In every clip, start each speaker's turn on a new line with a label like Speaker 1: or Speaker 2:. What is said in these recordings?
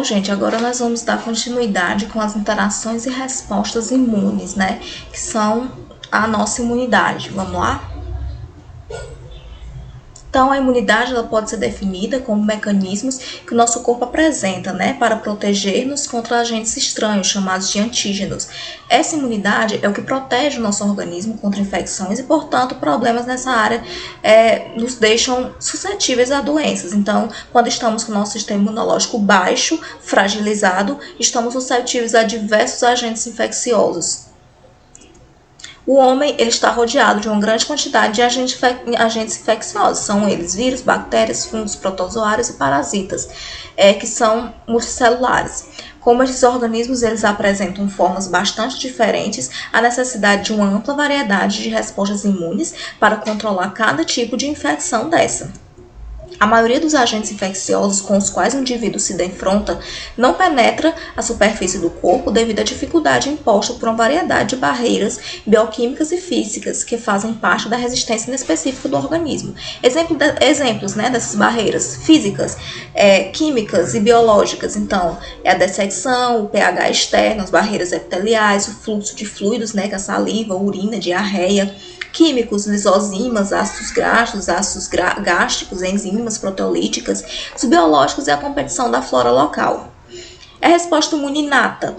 Speaker 1: gente, agora nós vamos dar continuidade com as interações e respostas imunes, né? Que são a nossa imunidade. Vamos lá? Então, a imunidade ela pode ser definida como mecanismos que o nosso corpo apresenta, né, para proteger-nos contra agentes estranhos, chamados de antígenos. Essa imunidade é o que protege o nosso organismo contra infecções e, portanto, problemas nessa área nos deixam suscetíveis a doenças. Então, quando estamos com o nosso sistema imunológico baixo, fragilizado, estamos suscetíveis a diversos agentes infecciosos. O homem ele está rodeado de uma grande quantidade de agentes infecciosos. São eles vírus, bactérias, fungos, protozoários e parasitas, que são multicelulares. Como esses organismos eles apresentam formas bastante diferentes, há necessidade de uma ampla variedade de respostas imunes para controlar cada tipo de infecção dessa. A maioria dos agentes infecciosos com os quais o indivíduo se defronta não penetra a superfície do corpo devido à dificuldade imposta por uma variedade de barreiras bioquímicas e físicas que fazem parte da resistência inespecífica do organismo. Exemplos dessas barreiras físicas, químicas e biológicas, então, é a dessecção, o pH externo, as barreiras epiteliais, o fluxo de fluidos, que é a saliva, urina, diarreia, químicos, lisozimas, ácidos graxos, ácidos gástricos, enzimas proteolíticas, os biológicos e a competição da flora local. A resposta imune inata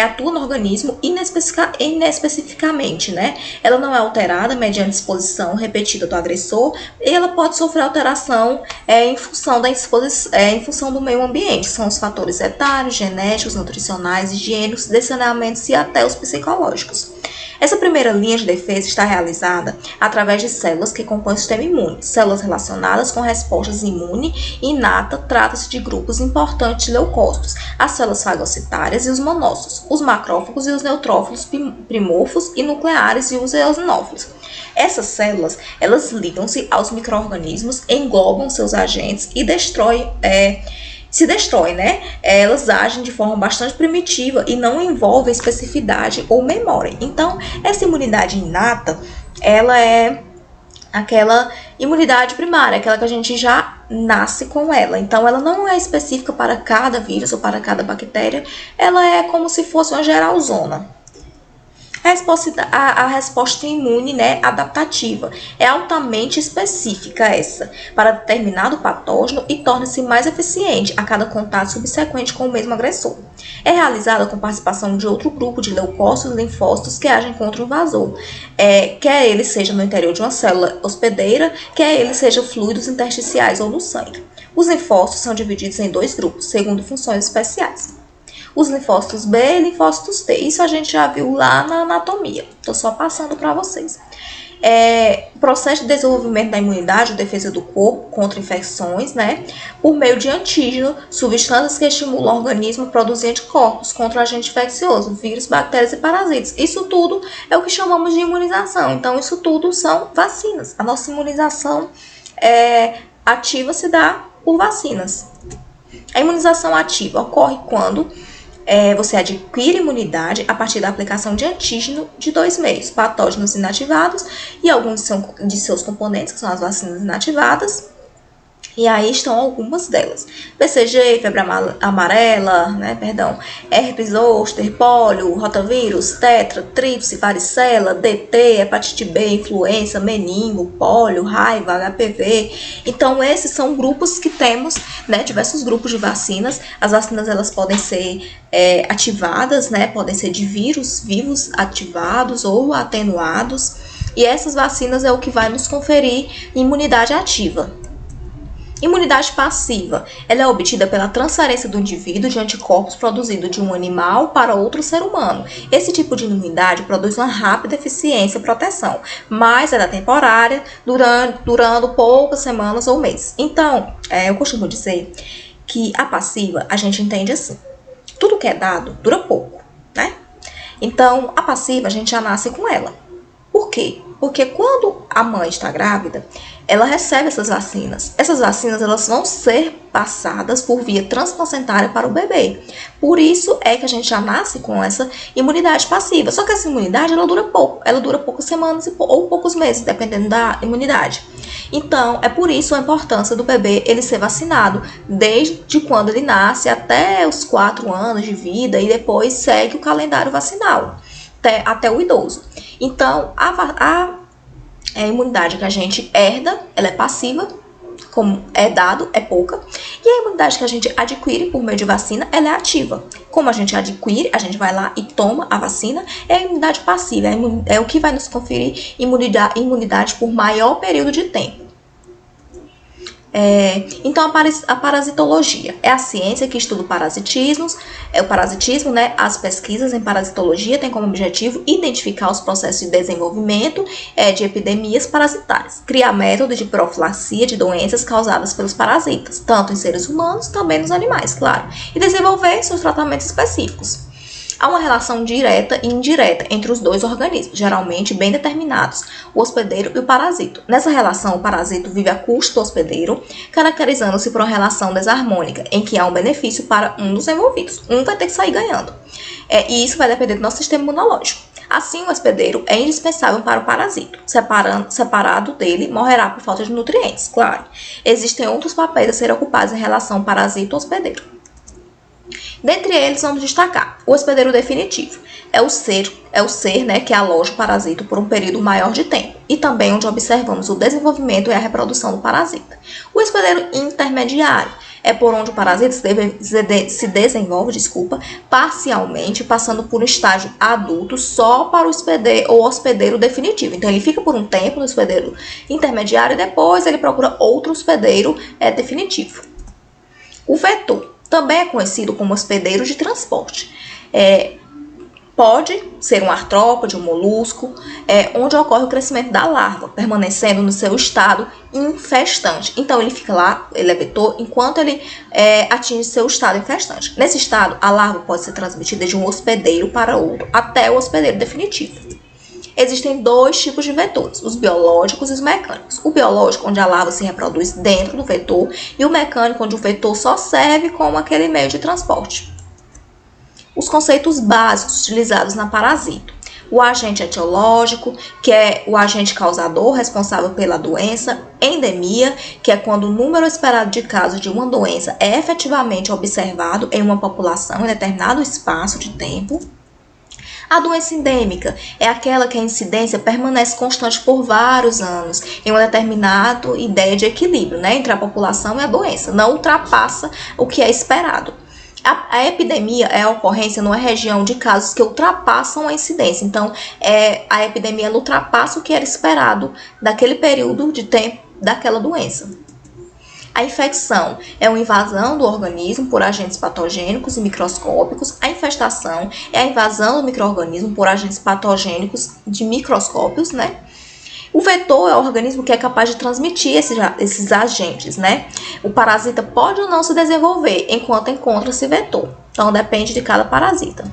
Speaker 1: atua no organismo inespecificamente, Ela não é alterada mediante exposição repetida do agressor e ela pode sofrer alteração em função do meio ambiente. São os fatores etários, genéticos, nutricionais, higiênicos, descenamentos e até os psicológicos. Essa primeira linha de defesa está realizada através de células que compõem o sistema imune. Células relacionadas com respostas imune inata trata-se de grupos importantes de leucócitos, as células fagocitárias e os monócitos, os macrófagos e os neutrófilos primorfos e nucleares e os eosinófilos. Essas células, elas ligam-se aos micro-organismos, englobam seus agentes e se destrói, Elas agem de forma bastante primitiva e não envolvem especificidade ou memória. Então, essa imunidade inata, ela é aquela imunidade primária, aquela que a gente já nasce com ela. Então, ela não é específica para cada vírus ou para cada bactéria, ela é como se fosse uma geralzona. A resposta imune adaptativa é altamente específica para determinado patógeno e torna-se mais eficiente a cada contato subsequente com o mesmo agressor. É realizada com participação de outro grupo de leucócitos e linfócitos que agem contra o invasor, quer ele seja no interior de uma célula hospedeira, quer ele seja fluidos intersticiais ou no sangue. Os linfócitos são divididos em dois grupos, segundo funções especiais. Os linfócitos B e linfócitos T. Isso a gente já viu lá na anatomia. Estou só passando para vocês. O processo de desenvolvimento da imunidade, defesa do corpo contra infecções, por meio de antígeno, substâncias que estimulam o organismo a produzir anticorpos contra agente infeccioso, vírus, bactérias e parasitas. Isso tudo é o que chamamos de imunização. Então, isso tudo são vacinas. A nossa imunização ativa se dá por vacinas. A imunização ativa ocorre quando você adquire imunidade a partir da aplicação de antígeno de dois meios, patógenos inativados e alguns de seus componentes, que são as vacinas inativadas. E aí estão algumas delas. BCG, febre amarela, herpes zoster, pólio, rotavírus, tetra, tríplice, varicela, DT, hepatite B, influenza, meningo, pólio, raiva, HPV. Então, esses são grupos que temos, diversos grupos de vacinas. As vacinas, elas podem ser ativadas, podem ser de vírus vivos ativados ou atenuados. E essas vacinas é o que vai nos conferir imunidade ativa. Imunidade passiva, ela é obtida pela transferência do indivíduo de anticorpos produzidos de um animal para outro ser humano. Esse tipo de imunidade produz uma rápida eficiência e proteção, mas ela é temporária, durando poucas semanas ou meses. Então, eu costumo dizer que a passiva a gente entende assim: tudo que é dado dura pouco, Então, a passiva a gente já nasce com ela. Por quê? Porque quando a mãe está grávida, ela recebe essas vacinas. Essas vacinas elas vão ser passadas por via transplacentária para o bebê. Por isso é que a gente já nasce com essa imunidade passiva. Só que essa imunidade ela dura pouco. Ela dura poucas semanas ou poucos meses, dependendo da imunidade. Então, é por isso a importância do bebê ele ser vacinado desde quando ele nasce até os 4 anos de vida e depois segue o calendário vacinal até o idoso. Então, a imunidade que a gente herda, ela é passiva, como é dado, é pouca. E a imunidade que a gente adquire por meio de vacina, ela é ativa. Como a gente adquire, a gente vai lá e toma a vacina, é a imunidade passiva, é o que vai nos conferir imunidade por maior período de tempo. Então, a parasitologia é a ciência que estuda o parasitismo, né? As pesquisas em parasitologia têm como objetivo identificar os processos de desenvolvimento de epidemias parasitárias, criar métodos de profilaxia de doenças causadas pelos parasitas, tanto em seres humanos, também nos animais, claro, e desenvolver seus tratamentos específicos. Há uma relação direta e indireta entre os dois organismos, geralmente bem determinados, o hospedeiro e o parasito. Nessa relação, o parasito vive a custo do hospedeiro, caracterizando-se por uma relação desarmônica, em que há um benefício para um dos envolvidos. Um vai ter que sair ganhando. E isso vai depender do nosso sistema imunológico. Assim, o hospedeiro é indispensável para o parasito. Separado dele, morrerá por falta de nutrientes, claro. Existem outros papéis a serem ocupados em relação parasito-hospedeiro. Dentre eles, vamos destacar o hospedeiro definitivo. É o ser, né, que aloja o parasito por um período maior de tempo e também onde observamos o desenvolvimento e a reprodução do parasita. O hospedeiro intermediário é por onde o parasita se desenvolve, parcialmente, passando por um estágio adulto só para o hospedeiro definitivo. Então, ele fica por um tempo no hospedeiro intermediário e depois ele procura outro hospedeiro definitivo. O vetor também é conhecido como hospedeiro de transporte. Pode ser um artrópode, um molusco, onde ocorre o crescimento da larva, permanecendo no seu estado infestante. Então, ele fica lá, ele é vetor, enquanto ele atinge seu estado infestante. Nesse estado, a larva pode ser transmitida de um hospedeiro para outro, até o hospedeiro definitivo. Existem 2 tipos de vetores, os biológicos e os mecânicos. O biológico, onde a larva se reproduz dentro do vetor, e o mecânico, onde o vetor só serve como aquele meio de transporte. Os conceitos básicos utilizados na parasito. O agente etiológico, que é o agente causador responsável pela doença. Endemia, que é quando o número esperado de casos de uma doença é efetivamente observado em uma população em determinado espaço de tempo. A doença endêmica é aquela que a incidência permanece constante por vários anos, em uma determinada ideia de equilíbrio, né, entre a população e a doença, não ultrapassa o que é esperado. A epidemia é a ocorrência numa região de casos que ultrapassam a incidência, então a epidemia ultrapassa o que era esperado daquele período de tempo daquela doença. A infecção é uma invasão do organismo por agentes patogênicos e microscópicos. A infestação é a invasão do micro-organismo por agentes patogênicos de microscópios, né? O vetor é o organismo que é capaz de transmitir esses agentes, né? O parasita pode ou não se desenvolver enquanto encontra-se vetor. Então, depende de cada parasita.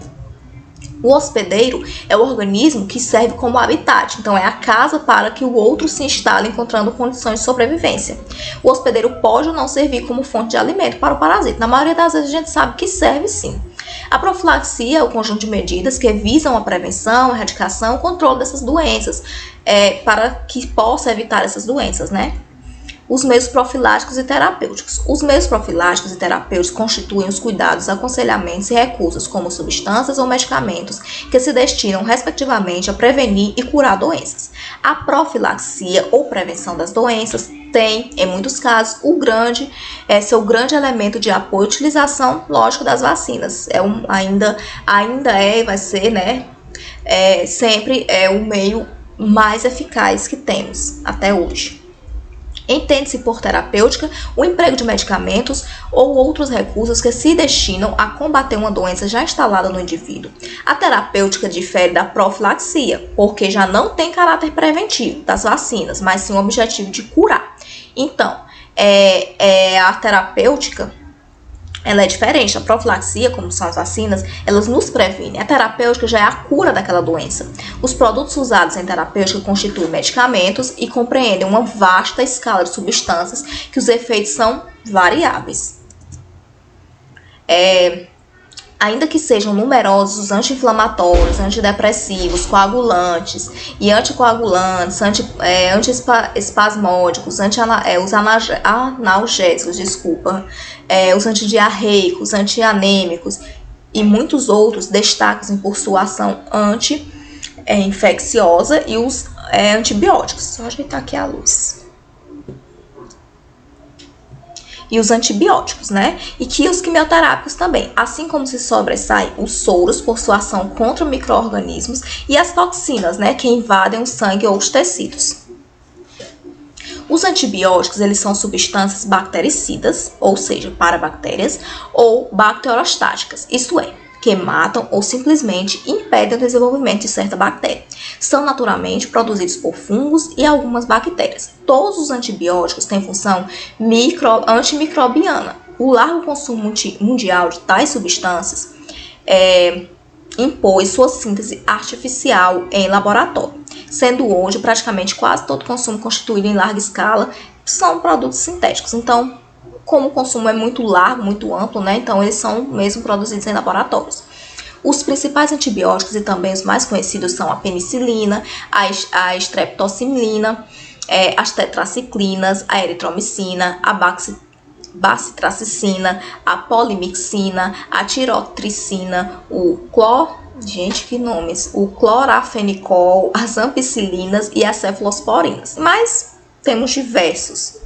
Speaker 1: O hospedeiro é o organismo que serve como habitat, então é a casa para que o outro se instale encontrando condições de sobrevivência. O hospedeiro pode ou não servir como fonte de alimento para o parasita. Na maioria das vezes a gente sabe que serve sim. A profilaxia é o conjunto de medidas que visam a prevenção, a erradicação e o controle dessas doenças, para que possa evitar essas doenças, né? Os meios profiláticos e terapêuticos. Os meios profiláticos e terapêuticos constituem os cuidados, aconselhamentos e recursos, como substâncias ou medicamentos, que se destinam, respectivamente, a prevenir e curar doenças. A profilaxia ou prevenção das doenças tem, em muitos casos, seu grande elemento de apoio e utilização, lógico, das vacinas. Vai ser, né, sempre o meio mais eficaz que temos até hoje. Entende-se por terapêutica o emprego de medicamentos ou outros recursos que se destinam a combater uma doença já instalada no indivíduo. A terapêutica difere da profilaxia, porque já não tem caráter preventivo das vacinas, mas sim o objetivo de curar. Então, a terapêutica, ela é diferente. A profilaxia, como são as vacinas, elas nos previnem. A terapêutica já é a cura daquela doença. Os produtos usados em terapêutica constituem medicamentos e compreendem uma vasta escala de substâncias que os efeitos são variáveis. Ainda que sejam numerosos os anti-inflamatórios, antidepressivos, coagulantes e anticoagulantes, antiespasmódicos, os analgésicos, os antidiarreicos, antianêmicos e muitos outros, destacam por sua ação anti-infecciosa e os antibióticos. Só ajeitar aqui a luz. E os antibióticos, né? E que os quimioterápicos também, assim como se sobressaem os soros por sua ação contra micro-organismos e as toxinas, né, que invadem o sangue ou os tecidos. Os antibióticos, eles são substâncias bactericidas, ou seja, para bactérias, ou bacteriostáticas, isto é, que matam ou simplesmente impedem o desenvolvimento de certa bactéria. São naturalmente produzidos por fungos e algumas bactérias. Todos os antibióticos têm função antimicrobiana. O largo consumo mundial de tais substâncias impôs sua síntese artificial em laboratório, sendo hoje praticamente quase todo consumo constituído em larga escala são produtos sintéticos. Então, como o consumo é muito largo, muito amplo, né? Então eles são mesmo produzidos em laboratórios. Os principais antibióticos e também os mais conhecidos são a penicilina, a streptocilina, as tetraciclinas, a eritromicina, a bacitracicina, a polimixina, a tirotricina, o clorafenicol, as ampicilinas e as cefalosporinas. Mas temos diversos.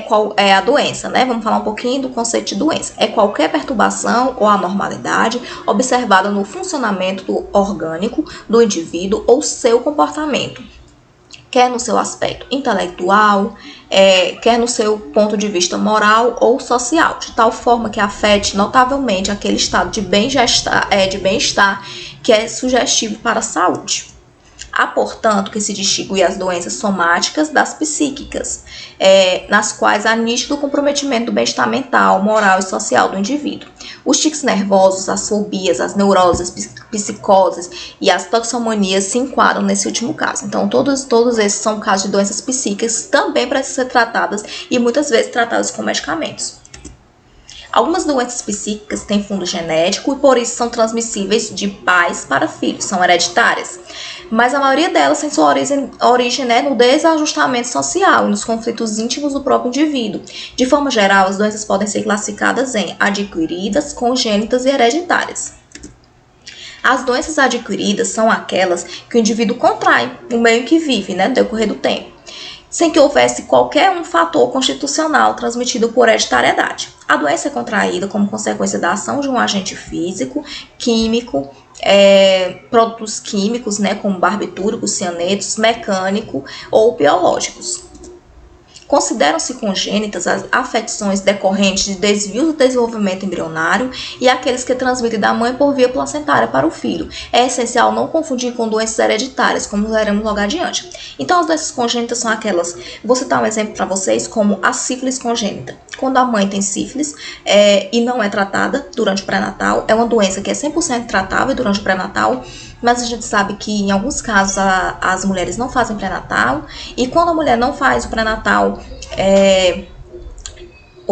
Speaker 1: Qual é a doença, né? Vamos falar um pouquinho do conceito de doença. É qualquer perturbação ou anormalidade observada no funcionamento orgânico do indivíduo ou seu comportamento, quer no seu aspecto intelectual, quer no seu ponto de vista moral ou social, de tal forma que afete notavelmente aquele estado de bem-estar que é sugestivo para a saúde. Há, portanto, que se distinguir as doenças somáticas das psíquicas, nas quais há nítido comprometimento do bem-estar mental, moral e social do indivíduo. Os tiques nervosos, as fobias, as neuroses, psicoses e as toxomanias se enquadram nesse último caso. Então, todos esses são casos de doenças psíquicas, também precisam ser tratadas e muitas vezes tratadas com medicamentos. Algumas doenças psíquicas têm fundo genético e por isso são transmissíveis de pais para filhos, são hereditárias. Mas a maioria delas tem sua origem no desajustamento social e nos conflitos íntimos do próprio indivíduo. De forma geral, as doenças podem ser classificadas em adquiridas, congênitas e hereditárias. As doenças adquiridas são aquelas que o indivíduo contrai no meio em que vive, no decorrer do tempo, sem que houvesse qualquer um fator constitucional transmitido por hereditariedade. A doença é contraída como consequência da ação de um agente físico, químico, produtos químicos, como barbitúricos, cianetos, mecânico ou biológicos. Consideram-se congênitas as afecções decorrentes de desvio do desenvolvimento embrionário e aqueles que transmitem da mãe por via placentária para o filho. É essencial não confundir com doenças hereditárias, como veremos logo adiante. Então, as doenças congênitas são aquelas, vou citar um exemplo para vocês, como a sífilis congênita. Quando a mãe tem sífilis e não é tratada durante o pré-natal, é uma doença que é 100% tratável durante o pré-natal, mas a gente sabe que em alguns casos as mulheres não fazem pré-natal, e quando a mulher não faz o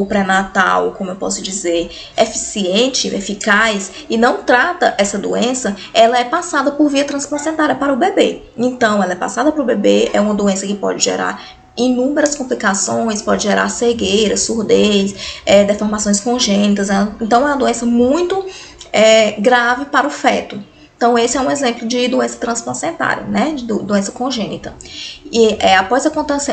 Speaker 1: pré-natal, como eu posso dizer, eficiente, eficaz, e não trata essa doença, ela é passada por via transplacentária para o bebê. Então, ela é passada para o bebê, é uma doença que pode gerar inúmeras complicações, pode gerar cegueira, surdez, deformações congênitas. Então, é uma doença muito grave para o feto. Então, esse é um exemplo de doença transplacentária, de doença congênita. E após a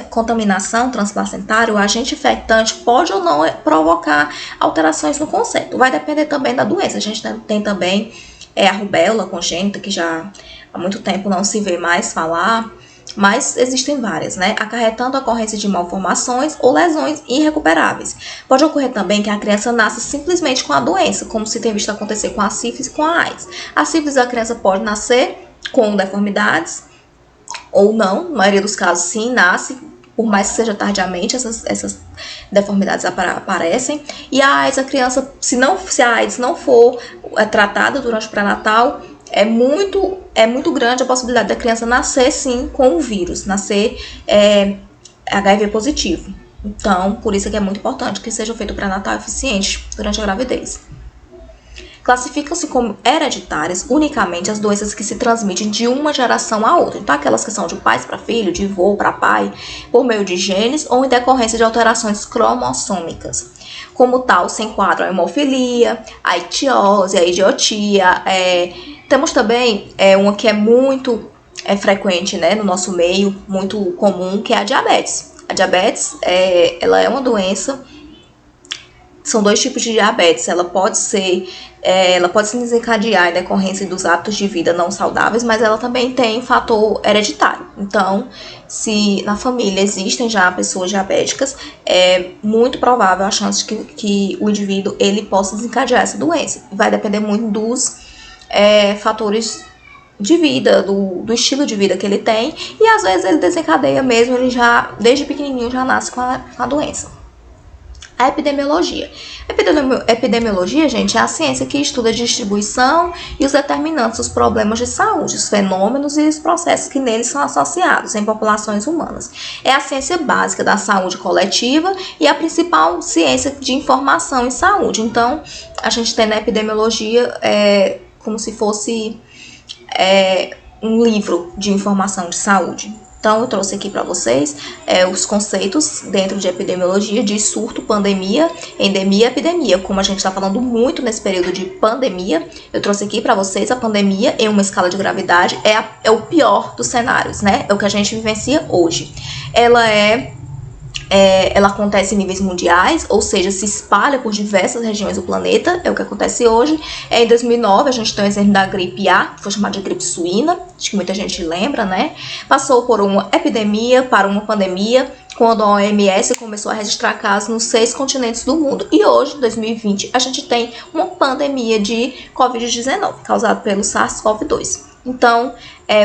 Speaker 1: contaminação transplacentária, o agente infectante pode ou não provocar alterações no conceito. Vai depender também da doença. A gente tem também a rubéola congênita, que já há muito tempo não se vê mais falar, mas existem várias, acarretando a ocorrência de malformações ou lesões irrecuperáveis. Pode ocorrer também que a criança nasça simplesmente com a doença, como se tem visto acontecer com a sífilis e com a AIDS. A sífilis, a criança pode nascer com deformidades ou não, na maioria dos casos sim, nasce, por mais que seja tardiamente, essas deformidades aparecem. E a AIDS, a criança, se a AIDS não for tratada durante o pré-natal, é muito grande a possibilidade da criança nascer, sim, com o vírus, nascer HIV positivo. Então, por isso é que é muito importante que seja feito o pré-natal eficiente durante a gravidez. Classificam-se como hereditárias unicamente as doenças que se transmitem de uma geração a outra. Então, aquelas que são de pais para filho, de avô para pai, por meio de genes ou em decorrência de alterações cromossômicas. Como tal, se enquadram a hemofilia, a ictiose, a idiotia. Temos também uma que é muito frequente, né, no nosso meio, muito comum, que é a diabetes. A diabetes ela é uma doença. São dois tipos de diabetes. Ela pode se desencadear em decorrência dos hábitos de vida não saudáveis, mas ela também tem fator hereditário. Então, se na família existem já pessoas diabéticas, é muito provável a chance de que o indivíduo ele possa desencadear essa doença. Vai depender muito dos fatores de vida, do estilo de vida que ele tem, e às vezes ele desencadeia mesmo, ele já, desde pequenininho, já nasce com a doença. A epidemiologia. Epidemiologia, gente, é a ciência que estuda a distribuição e os determinantes dos problemas de saúde, os fenômenos e os processos que neles são associados em populações humanas. É a ciência básica da saúde coletiva e a principal ciência de informação em saúde. Então, a gente tem na epidemiologia como se fosse um livro de informação de saúde. Então, eu trouxe aqui para vocês os conceitos dentro de epidemiologia de surto, pandemia, endemia e epidemia. Como a gente está falando muito nesse período de pandemia, eu trouxe aqui para vocês a pandemia em uma escala de gravidade. É o pior dos cenários, né? É o que a gente vivencia hoje. Ela acontece em níveis mundiais, ou seja, se espalha por diversas regiões do planeta, é o que acontece hoje. Em 2009, a gente tem o exemplo da gripe A, que foi chamada de gripe suína, acho que muita gente lembra, né? Passou por uma epidemia para uma pandemia, quando a OMS começou a registrar casos nos 6 continentes do mundo. E hoje, em 2020, a gente tem uma pandemia de Covid-19, causada pelo SARS-CoV-2. Então,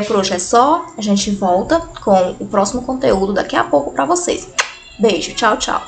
Speaker 1: por hoje é só, a gente volta com o próximo conteúdo daqui a pouco para vocês. Beijo, tchau, tchau.